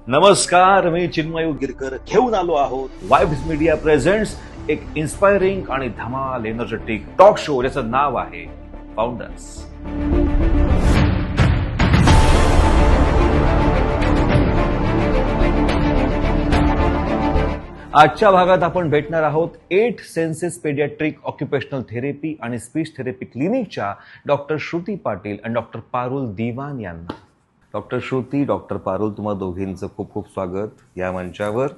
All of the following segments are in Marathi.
नमस्कार, मी चिन्मय गिरकर घेऊन आलो आहोत वाइब्स मीडिया प्रेझेंट्स एक इन्स्पायरिंग आणि धमाल एनर्जेटिक टॉक शो ज्याचं नाव आहे फाउंडर्स. आजच्या भागात आपण भेटणार आहोत 8 सेन्सेस पेडियाट्रिक ऑक्युपेशनल थेरपी आणि स्पीच थेरपी क्लिनिकच्या डॉक्टर श्रुती पाटील आणि डॉक्टर पारुल दिवान यांना. डॉक्टर श्रुती, डॉक्टर पारुल, तुम्हा दोघींचं खूप खूप स्वागत या मंचावर.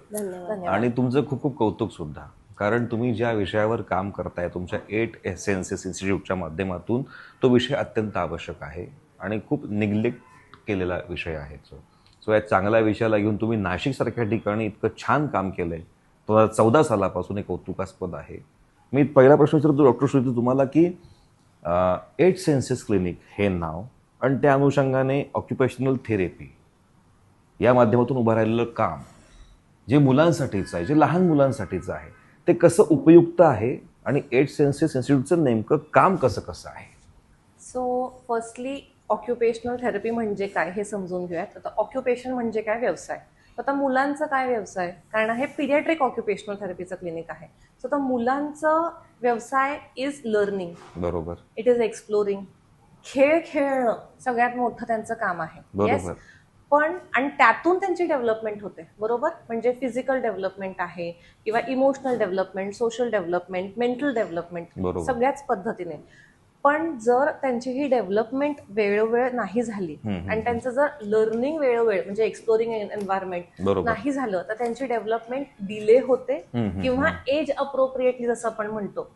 आणि तुमचं खूप खूप कौतुक सुद्धा, कारण तुम्ही ज्या विषयावर काम करताय तुमच्या 8 सेन्सेस इन्स्टिट्यूटच्या माध्यमातून, तो विषय अत्यंत आवश्यक आहे आणि खूप निग्लेक्ट केलेला विषय आहे. सो या चांगल्या विषयाला घेऊन तुम्ही नाशिकसारख्या ठिकाणी इतकं छान काम केलंय 2014 सालापासून, एक कौतुकास्पद आहे. मी पहिला प्रश्न विचारतो डॉक्टर श्रुती तुम्हाला की 8 सेन्सेस क्लिनिक हे नाव आणि त्या अनुषंगाने ऑक्युपेशनल थेरपी या माध्यमातून उभं राहिलेलं काम जे मुलांसाठीचं आहे, जे लहान मुलांसाठीचं आहे, ते कसं उपयुक्त आहे आणि 8 सेन्सेस इन्स्टिट्यूटचं नेमकं काम कसं कसं आहे? सो फर्स्टली ऑक्युपेशनल थेरपी म्हणजे काय हे समजून घेऊयात. आता ऑक्युपेशन म्हणजे काय? व्यवसाय. आता मुलांचा काय व्यवसाय? कारण हे पिडियाट्रिक ऑक्युपेशनल थेरपीचं क्लिनिक आहे. सो आता मुलांचं व्यवसाय इज लर्निंग, बरोबर, इट इज एक्सप्लोरिंग. खेळ खेळणं सगळ्यात मोठं त्यांचं काम आहे. बरोबर. पण आणि त्यातून त्यांची डेव्हलपमेंट होते, बरोबर. म्हणजे फिजिकल डेव्हलपमेंट आहे किंवा emotional development, social development, mental development, सगळ्याच पद्धतीने. पण जर त्यांची ही डेव्हलपमेंट वेळोवेळ नाही झाली आणि त्यांचं जर लर्निंग वेळोवेळ म्हणजे एक्सप्लोरिंग एन्व्हायरमेंट नाही झालं तर त्यांची डेव्हलपमेंट डिले होते किंवा एज अप्रोप्रिएटली जसं आपण म्हणतो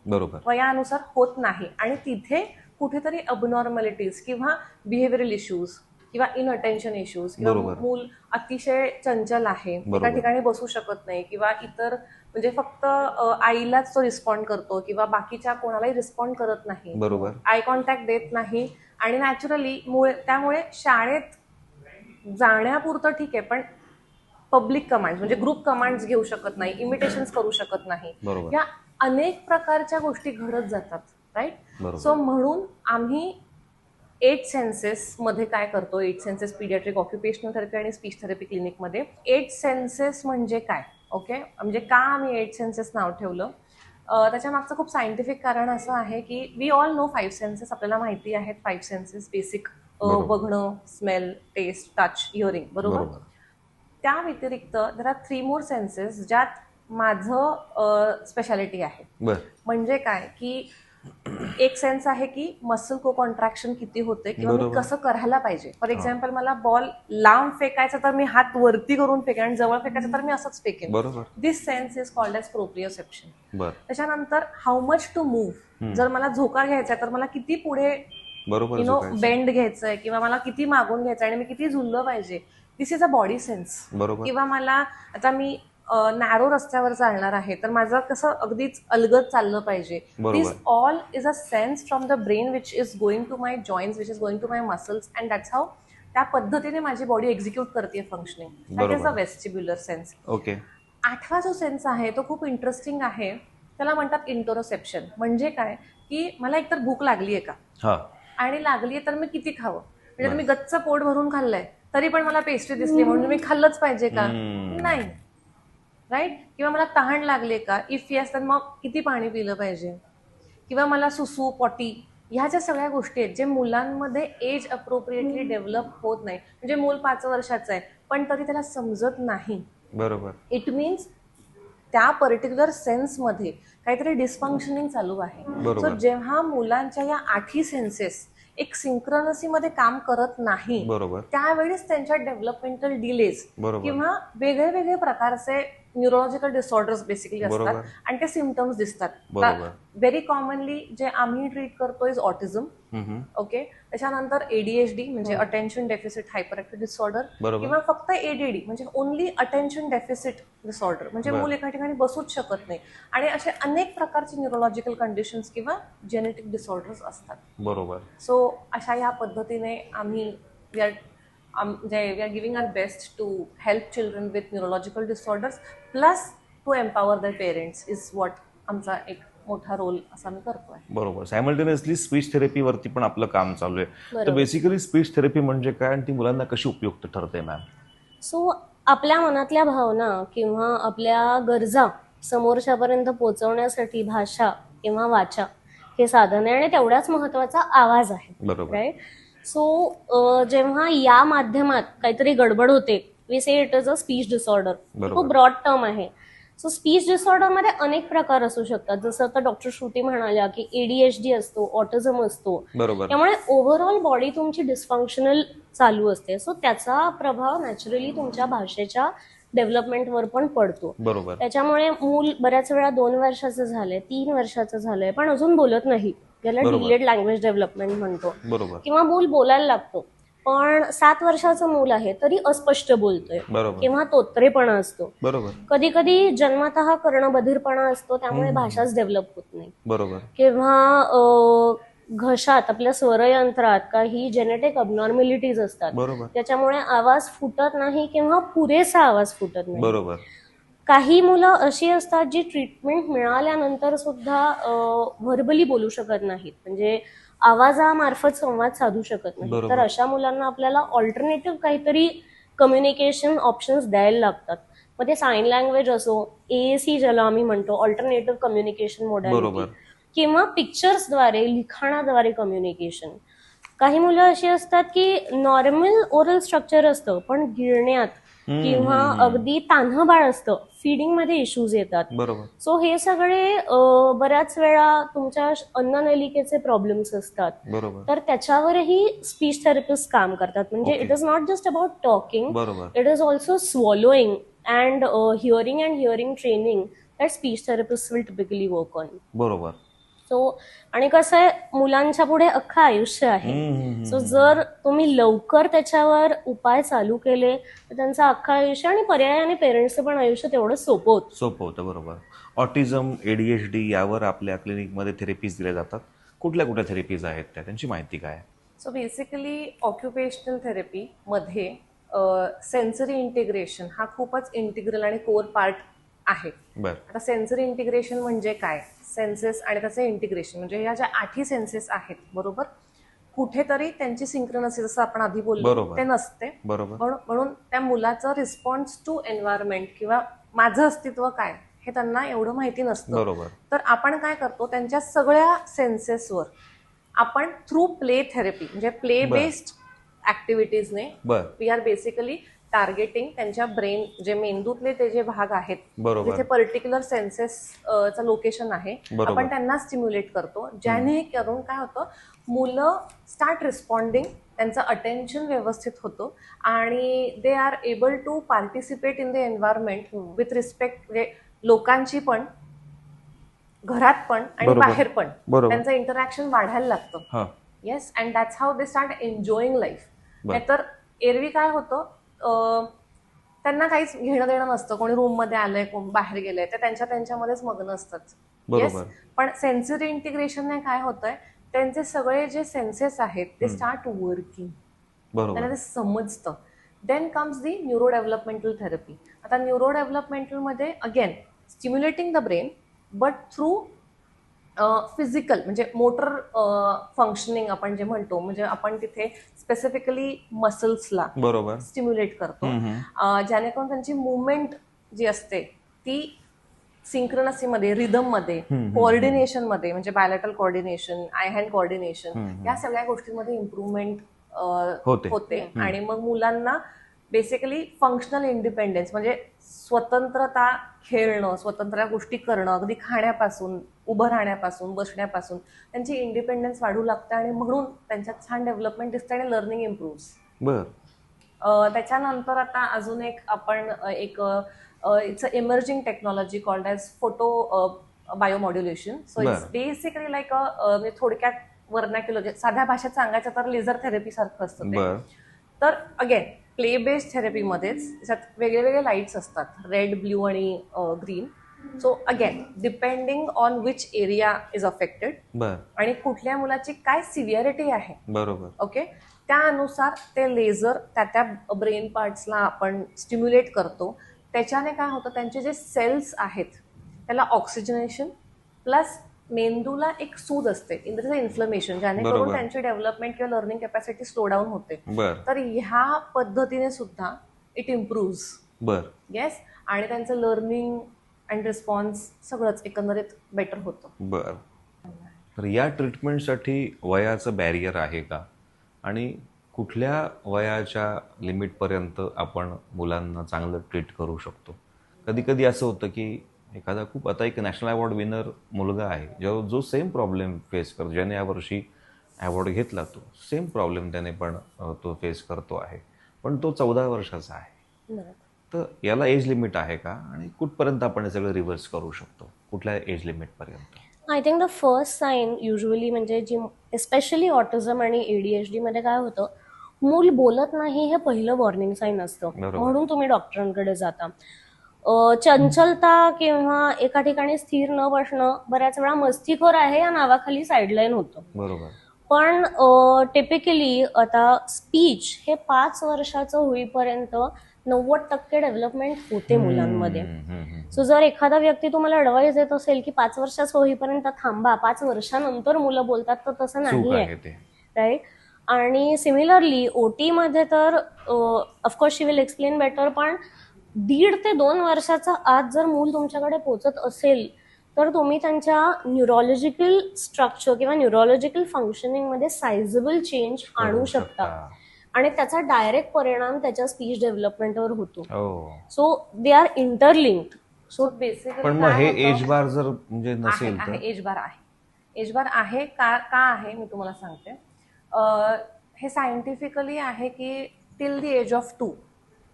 वयानुसार होत नाही. आणि तिथे कुठेतरी अबनॉर्मॅलिटीज किंवा बिहेव्हिअरल इश्यूज किंवा इनअटेन्शन इश्यूज किंवा मूल अतिशय चंचल आहे, एका ठिकाणी बसू शकत नाही किंवा इतर म्हणजे फक्त आईलाच तो रिस्पॉन्ड करतो किंवा बाकीच्या कोणालाही रिस्पॉन्ड करत नाही, आय कॉन्टॅक्ट देत नाही आणि नॅचरली त्यामुळे शाळेत जाण्यापुरतं ठीक आहे पण पब्लिक कमांड म्हणजे ग्रुप कमांड्स घेऊ शकत नाही, इमिटेशन्स करू शकत नाही, या अनेक प्रकारच्या गोष्टी घडत जातात. राईट. सो म्हणून आम्ही 8 सेन्सेस मध्ये काय करतो, 8 सेन्सेस पीडियाट्रिक ऑक्युपेशनल थेरपी आणि स्पीच थेरपी क्लिनिकमध्ये 8 सेन्सेस म्हणजे काय, ओके, म्हणजे का आम्ही 8 सेन्सेस नाव ठेवलं? त्याच्या मागचं खूप सायंटिफिक कारण असं आहे की वी ऑल नो 5 सेन्सेस, आपल्याला माहिती आहेत 5 सेन्सेस बेसिक, बघणं, स्मेल, टेस्ट, टच, हिअरिंग, बरोबर. त्या व्यतिरिक्त देर आर 3 मोर सेन्सेस ज्यात माझं स्पेशालिटी आहे. म्हणजे काय की एक सेन्स आहे की मसल को कॉन्ट्रॅक्शन किती होते किंवा मी कसं करायला पाहिजे. फॉर एक्झाम्पल मला बॉल लांब फेकायचा तर मी हात वरती करून फेकेन आणि जवळ फेकायचं तर मी असंच फेकेन. दिस सेन्स इज कॉल्ड एज प्रोप्रिओसेप्शन. त्याच्यानंतर हाऊ मच टू मूव्ह, जर मला झोका घ्यायचा तर मला किती पुढे बेंड घ्यायचंय किंवा मला किती मागून घ्यायचं आणि मी किती झुललं पाहिजे, दिस इज अ बॉडी सेन्स. किंवा मला आता मी नॅरो रस्त्यावर चालणार आहे तर माझं कसं अगदीच अलगद चाललं पाहिजे. This all is a sense from the brain which is going to my joints, which is going to my muscles and that's how त्या पद्धतीने माझी बॉडी एक्झिक्यूट करते functioning. That is a vestibular sense. Okay. 8वा जो सेन्स आहे तो खूप इंटरेस्टिंग आहे, त्याला म्हणतात इंटरोसेप्शन. म्हणजे काय की मला एकतर भूक लागली आहे का आणि लागली आहे तर मी किती खावं, म्हणजे मी गच्च पोट भरून खाल्लंय तरी पण मला पेस्ट्री दिसली म्हणून मी खाल्लंच पाहिजे का, नाही. राईट. किंवा मला तहान लागले का, इफ येस तर मग किती पाणी पिलं पाहिजे. किंवा मला सुसू, पॉटी, ह्या ज्या सगळ्या गोष्टी आहेत जे मुलांमध्ये एज अप्रोप्रिएटली डेव्हलप होत नाही. म्हणजे मूल 5 वर्षाचं आहे पण तरी त्याला समजत नाही, बरोबर. इट मीन्स त्या पर्टिक्युलर सेन्समध्ये काहीतरी डिस्फंक्शनिंग चालू आहे. सो जेव्हा मुलांच्या या 8ही सेन्सेस एक सिंक्रोनसीमध्ये काम करत नाही त्यावेळेस त्यांच्या डेव्हलपमेंटल डिलेज किंवा वेगळे वेगळे प्रकारचे न्यूरोलॉजिकल डिसऑर्डर्स बेसिकली असतात आणि ते सिम्पटम्स दिसतात. व्हेरी कॉमनली जे आम्ही ट्रीट करतो इज ऑटिझम, ओके. त्याच्यानंतर ADHD म्हणजे attention deficit hyper active disorder किंवा फक्त ADD म्हणजे ओनली अटेन्शन डेफिसिट डिसऑर्डर, म्हणजे मूल एका ठिकाणी बसूच शकत नाही. आणि असे अनेक प्रकारचे न्यूरोलॉजिकल कंडिशन्स किंवा जेनेटिक डिसऑर्डर्स असतात, बरोबर. सो अशा ह्या पद्धतीने आम्ही we are giving our best to help children with neurological disorders plus to empower their parents is what आमचा एक मोठा रोल असा मी करतोय. बरोबर. सायमल्टेनियसली स्पीच थेरपीवरती पण आपलं काम चालू आहे. तर बेसिकली स्पीच थेरपी म्हणजे काय आणि ती मुलांना कशी उपयुक्त ठरते मॅम? सो आपल्या मनातल्या भावना किंवा आपल्या गरजा समोरच्यापर्यंत पोहोचवण्यासाठी भाषा किंवा वाचा हे साधन आहे आणि तेवढाच महत्वाचा आवाज आहे. बरोबर. राईट. सो जेव्हा या माध्यमात काहीतरी गडबड होते, we say it is a speech disorder. खूप ब्रॉड टर्म आहे. सो स्पीच डिसऑर्डर मध्ये अनेक प्रकार असू शकतात. जसं आता डॉक्टर श्रुती म्हणाल्या की ADHD असतो, ऑटिझम असतो. बरोबर. त्यामुळे ओव्हरऑल बॉडी तुमची डिस्फंक्शनल चालू असते. सो त्याचा प्रभाव नॅचरली तुमच्या भाषेच्या डेव्हलपमेंटवर पण पडतो. बरोबर. त्याच्यामुळे मूल बऱ्याच वेळा 2 वर्षाचं झालंय, 3 वर्षाचं झालंय, पण अजून बोलत नाही. याला बरोबर. डिलेड लँग्वेज डेव्हलपमेंट म्हणतो. बरोबर. किंवा मूल बोलायला लागतो पण 7 वर्षाचं मूल आहे तरी अस्पष्ट बोलतोय बरोबर. किंवा तोत्रेपणा असतो. बरोबर. कधी कधी जन्मतः कर्णबधीरपणा असतो, त्यामुळे भाषाच डेव्हलप होत नाही. बरोबर. किंवा घशात आपल्या स्वरयंत्रात काही जेनेटिक अबनॉर्मॅलिटीज असतात, बरोबर. त्याच्यामुळे आवाज फुटत नाही किंवा पुरेसा आवाज फुटत नाही. बरोबर. काही मुलं अशी असतात जी ट्रीटमेंट मिळाल्यानंतर सुद्धा व्हर्बली बोलू शकत नाहीत, म्हणजे आवाजामार्फत संवाद साधू शकत नाही. बरोबर. तर अशा मुलांना आपल्याला ऑल्टरनेटिव्ह काहीतरी कम्युनिकेशन ऑप्शन्स द्यायला लागतात. मग ते साईन लँग्वेज असो, AAC ज्याला आम्ही म्हणतो ऑल्टरनेटिव्ह कम्युनिकेशन बरोबर. मोडॅलिटी, किंवा पिक्चर्सद्वारे, लिखाणाद्वारे कम्युनिकेशन. काही मुलं अशी असतात की नॉर्मल ओरल स्ट्रक्चर असतं पण गिळण्यात किंवा अगदी तान्हं बाळ असतं, फिडिंग मध्ये इश्यूज येतात. बरोबर. सो हे सगळे बऱ्याच वेळा तुमच्या अन्ननलिकेचे प्रॉब्लेम्स असतात. बरोबर. तर त्याच्यावरही स्पीच थेरपिस्ट काम करतात. म्हणजे Okay. It is not just about talking, बरोबर. It is also swallowing and hearing training that speech therapist will typically work on. बरोबर. सो आणि कसं आहे, मुलांच्या पुढे अख्खं आयुष्य आहे. सो जर तुम्ही लवकर त्याच्यावर उपाय चालू केले तर त्यांचं अख्खं आयुष्य आणि पर्यायाने पेरेंट्सचं पण आयुष्य तेवढं सोपं होतं. बरोबर. ऑटिझम, ADHD यावर आपल्या क्लिनिकमध्ये थेरपीज दिल्या जातात. कुठल्या थेरपीज आहेत त्यांची माहिती काय? सो बेसिकली ऑक्युपेशनल थेरपी मध्ये सेन्सरी इंटिग्रेशन हा खूपच इंटिग्रल आणि कोर पार्ट आहे. बरं. आता सेन्सरी इंटिग्रेशन म्हणजे काय? सेन्सेस आणि त्याचे इंटिग्रेशन म्हणजे या ज्या 8 सेन्सेस आहेत, बरोबर, कुठेतरी त्यांची सिंक्रोनसी, जसं आपण आधी बोललो, ते नसते. बरोबर. म्हणून त्या मुलाचं रिस्पॉन्स टू एन्व्हायरमेंट किंवा माझं अस्तित्व काय हे त्यांना एवढं माहिती नसतं. बरोबर. तर आपण काय करतो, त्यांच्या सगळ्या सेन्सेसवर आपण थ्रू प्ले थेरपी म्हणजे प्ले बेस्ड ऍक्टिव्हिटीजने वी आर बेसिकली टार्गेटिंग त्यांच्या ब्रेन, जे मेंदूतले ते जे भाग आहेत जिथे पर्टिक्युलर सेन्सेसचं लोकेशन आहे, आपण त्यांना स्टिम्युलेट करतो. ज्याने करून काय होतं, मुलं स्टार्ट रिस्पॉन्डिंग, त्यांचं अटेन्शन व्यवस्थित होतं आणि they are able to participate in the environment with respect, म्हणजे लोकांची पण, घरात पण आणि बाहेर पण त्यांचं इंटरॅक्शन वाढायला लागतं. Yes, and that's how they start enjoying life. नाहीतर एरवी काय होतं, त्यांना काहीच घेणं देणं नसतं, कोणी रूम मध्ये आलंय, कोण बाहेर गेलंय, ते त्यांच्यामध्येच मग्न असतात. येस, पण सेन्सरी इंटिग्रेशनने काय होतंय, त्यांचे सगळे जे सेन्सेस आहेत ते स्टार्ट वर्किंग, त्यांना ते समजतं. Then comes the neuro developmental therapy. आता न्यूरो डेव्हलपमेंटल मध्ये again stimulating the brain but through physical, म्हणजे मोटर फंक्शनिंग आपण जे म्हणतो, म्हणजे आपण तिथे स्पेसिफिकली मसल्सला स्टिम्युलेट करतो, जेणेकरून त्यांची मुवमेंट जी असते ती सिंक्रोनसीमध्ये, रिदममध्ये, कोऑर्डिनेशनमध्ये, म्हणजे bilateral coordination, I hand coordination, या सगळ्या गोष्टींमध्ये इम्प्रूव्हमेंट होते. आणि मग मुलांना बेसिकली फंक्शनल इंडिपेंडेन्स म्हणजे स्वतंत्रता, खेळणं, स्वतंत्र गोष्टी करणं, अगदी खाण्यापासून, उभं राहण्यापासून, बसण्यापासून त्यांची इंडिपेंडन्स वाढू लागते आणि म्हणून त्यांच्यात छान डेव्हलपमेंट दिसते आणि लर्निंग इम्प्रूव्ह. त्याच्यानंतर आता अजून एक आपण it's a emerging technology called as photo biomodulation. So it's basically like म्हणजे थोडक्यात वर्नाक्युलर, साध्या भाषेत सांगायचं तर लेझर थेरपी सारखं असतं ते. तर अगेन प्ले बेस्ड थेरपीमध्येच त्याच्यात वेगळे वेगळे लाईट्स असतात, रेड, ब्ल्यू आणि green. So again depending on which area is affected आणि कुठल्या मुलाची काय सिव्हिअरिटी आहे, बरोबर, ओके, त्यानुसार ते लेझर त्या ब्रेन पार्ट्सला आपण स्टिम्युलेट करतो. त्याच्याने काय होतं, त्यांचे जे सेल्स आहेत त्याला ऑक्सिजनेशन प्लस मेंदूला एक सूज असते, इन्फ्लमेशन, जेणेकरून त्यांची डेव्हलपमेंट किंवा लर्निंग कॅपॅसिटी स्लो डाऊन होते. तर ह्या पद्धतीने सुद्धा इट इम्प्रूव्ज बर. येस. आणि त्यांचं लर्निंग अँड रिस्पॉन्स सगळंच एकंदरीत बेटर होतं. बर. तर या ट्रीटमेंटसाठी वयाचं बॅरियर आहे का, आणि कुठल्या वयाच्या लिमिटपर्यंत आपण मुलांना चांगलं ट्रीट करू शकतो? कधी कधी असं होतं की एखादा खूप, आता एक नॅशनल अवॉर्ड विनर मुलगा आहे जो सेम प्रॉब्लेम फेस करतो, ज्याने यावर्षी अवॉर्ड घेतला, तो सेम प्रॉब्लेम त्याने पण तो फेस करतो आहे, पण तो 14 वर्षाचा आहे. तर याला एज लिमिट आहे का, आणि कुठपर्यंत आपण हे सगळं रिव्हर्स करू शकतो, कुठल्या एज लिमिटपर्यंत? I think the first sign usually म्हणजे जी एस्पेशली ऑटिझम आणि ADHD मध्ये काय होतं, मूल बोलत नाही हे पहिलं वॉर्निंग साईन असतं, म्हणून तुम्ही डॉक्टरांकडे जाता. चंचलता किंवा एका ठिकाणी स्थिर न बसणं बऱ्याच वेळा मस्तीखोर आहे या नावाखाली साईडलाईन होतं. बरोबर. पण टिपिकली आता स्पीच हे 5 वर्षाचं होईपर्यंत 90% डेव्हलपमेंट होते मुलांमध्ये. सो जर एखादा व्यक्ती तुम्हाला ऍडवाइस देत असेल की 5 वर्षाचं होईपर्यंत थांबा, 5 वर्षानंतर मुलं बोलतात, तर तसं नाही आहे, राईट. आणि सिमिलरली OT मध्ये तर of course she will explain better, पण 1.5 ते 2 वर्षाचा आत जर मूल तुमच्याकडे पोहोचत असेल तर तुम्ही त्यांच्या न्यूरोलॉजिकल स्ट्रक्चर किंवा न्यूरोलॉजिकल फंक्शनिंग मध्ये सायझेबल चेंज आणू शकता, आणि त्याचा डायरेक्ट परिणाम त्याच्या स्पीच डेव्हलपमेंटवर होतो. So they are interlinked. So basically पण मग हे एज बार जर म्हणजे नसेल तर? एज बार आहे. एज बार आहे का आहे मी तुम्हाला सांगते. हे सायंटिफिकली आहे की till the age of 2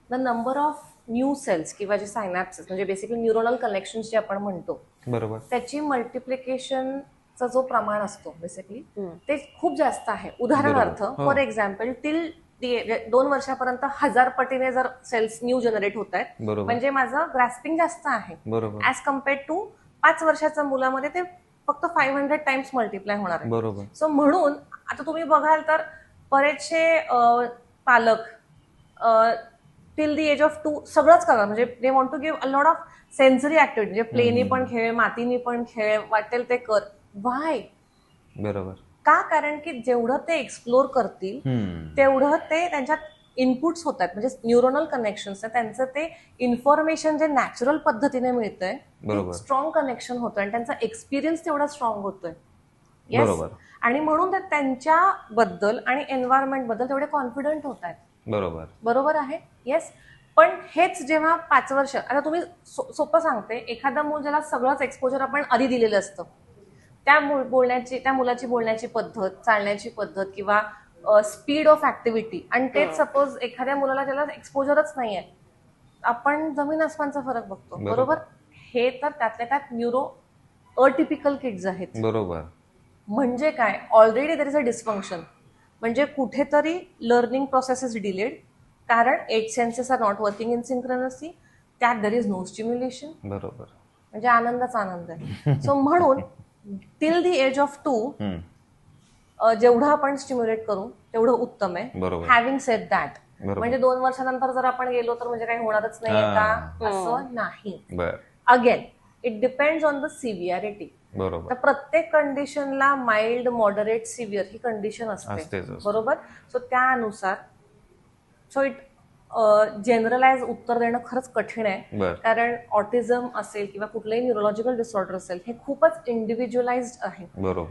the number of new cells किंवा जे सायनॅप्सेस म्हणजे बेसिकली न्यूरोनल कनेक्शन्स जे आपण म्हणतो, बरोबर, त्याची मल्टिप्लिकेशनचा जो प्रमाण असतो बेसिकली ते खूप जास्त आहे. उदाहरणार्थ फॉर एक्झाम्पल टिल 2 वर्षापर्यंत 1000 पटीने जर सेल्स न्यू जनरेट होत आहेत, म्हणजे माझं ग्रॅस्पिंग जास्त आहे ऍज कम्पेअर्ड टू 5 वर्षाच्या मुलामध्ये ते फक्त 500 टाइम्स मल्टिप्लाय होणार आहे. बरोबर. सो म्हणून आता तुम्ही बघाल तर बरेचसे पालक टिल द एज ऑफ 2 सगळंच करणार, म्हणजे they want to give a lot of sensory activity, म्हणजे प्लेनी पण खेळ, मातीनी पण खेळ, वाटेल ते कर. व्हाय? बरोबर. का? कारण की जेवढं ते एक्सप्लोर करतील तेवढं ते त्यांच्यात इनपुट्स होतात, म्हणजे न्यूरोनल कनेक्शन्स त्यांचं ते इन्फॉर्मेशन जे नॅचरल पद्धतीने मिळतंय, स्ट्रॉंग कनेक्शन होतं आणि त्यांचा एक्सपिरियन्स तेवढा स्ट्रॉंग होतोय. येस. आणि म्हणून ते त्यांच्याबद्दल आणि एन्व्हायरमेंट बद्दल तेवढे कॉन्फिडंट होत आहेत. बरोबर आहे. येस. पण हेच जेव्हा 5 वर्ष, आता तुम्ही सोपं सांगते, एखादा मूल ज्याला सगळंच एक्सपोजर आपण आधी दिलेलं असतं, त्या मुलाची बोलण्याची पद्धत, चालण्याची पद्धत किंवा स्पीड ऑफ ऍक्टिव्हिटी, आणि तेच सपोज एखाद्या मुलाला त्याला एक्सपोजरच नाहीये, आपण जमीन आसमानचा फरक बघतो. बरोबर. हे तर त्यातल्या त्यात न्यूरो अटिपिकल किड्स आहेत. बरोबर. म्हणजे काय, already there is a dysfunction, म्हणजे कुठेतरी लर्निंग प्रोसेस इज डिलेड, कारण 8 senses are not working in synchrony, त्यात देयर इज नो स्टिम्युलेशन. बरोबर. म्हणजे आनंदच आनंद आहे. सो म्हणून टिल द एज ऑफ 2 जेवढं आपण स्टिम्युलेट करू तेवढं उत्तम आहे. हॅव्हिंग सेड दॅट, म्हणजे 2 वर्षानंतर जर आपण गेलो तर म्हणजे काही होणारच नाही का, असं नाही. Again it depends on the severity. तर प्रत्येक कंडिशनला माइल्ड, मॉडरेट, सिव्हिअर ही कंडिशन असते. बरोबर. सो त्यानुसार सो इट जनरलाइज उत्तर देणं खरंच कठीण आहे, कारण ऑटिझम असेल किंवा कुठलंही न्यूरोलॉजिकल डिसऑर्डर असेल, हे खूपच इंडिव्हिज्युअलाइज्ड आहे.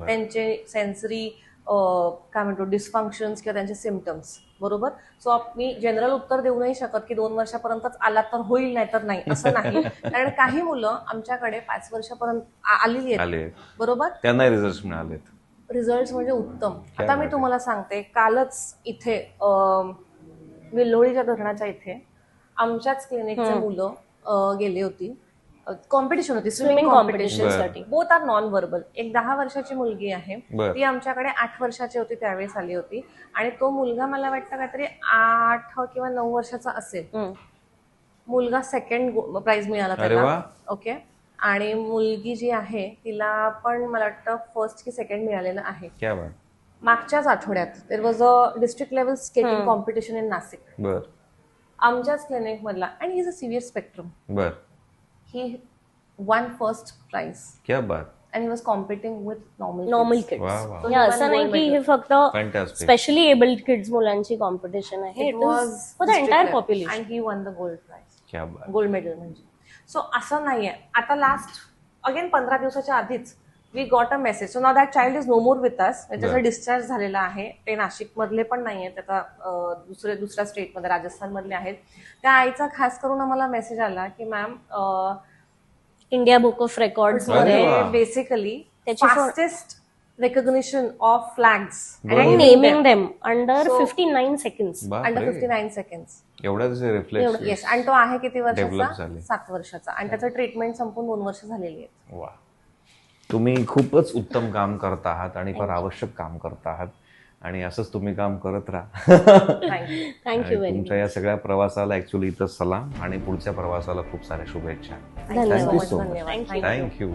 त्यांचे सेन्सरी काय म्हणतो डिस्फंक्शन्स किंवा त्यांचे सिम्पटम्स. बरोबर. सो मी जनरल उत्तर देऊ नाही शकत की 2 वर्षापर्यंतच आला तर होईल, नाही तर नाही, असं नाही. कारण काही मुलं आमच्याकडे 5 वर्षापर्यंत आलेली आहेत. बरोबर. त्यांना रिझल्ट मिळाले, रिझल्ट म्हणजे उत्तम. आता मी तुम्हाला सांगते, कालच इथे विल्लोळीच्या धरणाच्या इथे आमच्याच क्लिनिकचे मुलं गेली होती, कॉम्पिटिशन होती, स्विमिंग कॉम्पिटिशनसाठी. Both are non verbal. एक 10 वर्षाची मुलगी आहे, ती आमच्याकडे 8 वर्षाची होती त्यावेळेस आली होती, आणि तो मुलगा मला वाटतं काहीतरी 8 किंवा 9 वर्षाचा असेल. मुलगा सेकंड प्राइज मिळाला त्याला. ओके. आणि मुलगी जी आहे तिला पण मला वाटतं फर्स्ट की सेकंड मिळालेलं आहे. मागच्याच आठवड्यात there was a district level skating competition in Nashik, आमच्याच क्लिनिक मधला, and he is a severe spectrum. He won first prize. क्या बात. And he was competing with normal kids. Wow. So असं नाही की हे फक्त स्पेशली एबल्ड किड्स मुलांची कॉम्पिटिशन आहे. It was for the entire population. And he won the gold prize. क्या बात. गोल्ड मेडल म्हणजे. सो असं नाहीये. आता लास्ट अगेन 15 दिवसाच्या आधीच we got a message. So now that child is no more with us. त्याचा डिस्चार्ज झालेला आहे. ते नाशिक मधले पण नाहीये, त्याचा दुसऱ्या स्टेटमध्ये राजस्थान मधले आहेत. त्या आईचा खास करून आम्हाला मेसेज आला की ma'am India book of records मध्ये बेसिकली त्याची fastest recognition of flags and naming them under 59 seconds. under 59 seconds. एवढाच रिफ्लेक्स. येस. आणि तो आहे किती Develop वर्षाचा? झाले. 7 वर्षाचा. आणि त्याचं ट्रीटमेंट संपून 2 वर्ष झालेली आहेत. वा. तुम्ही खूपच उत्तम काम करत आहात आणि फार आवश्यक काम करत आहात आणि असंच तुम्ही काम करत राहा. थँक्यू. थँक्यू व्हेरी तुमच्या या सगळ्या प्रवासाला ऍक्च्युली इथं सलाम आणि पुढच्या प्रवासाला खूप साऱ्या शुभेच्छा. धन्यवाद. Thank you so much. धन्यवाद. थँक्यू.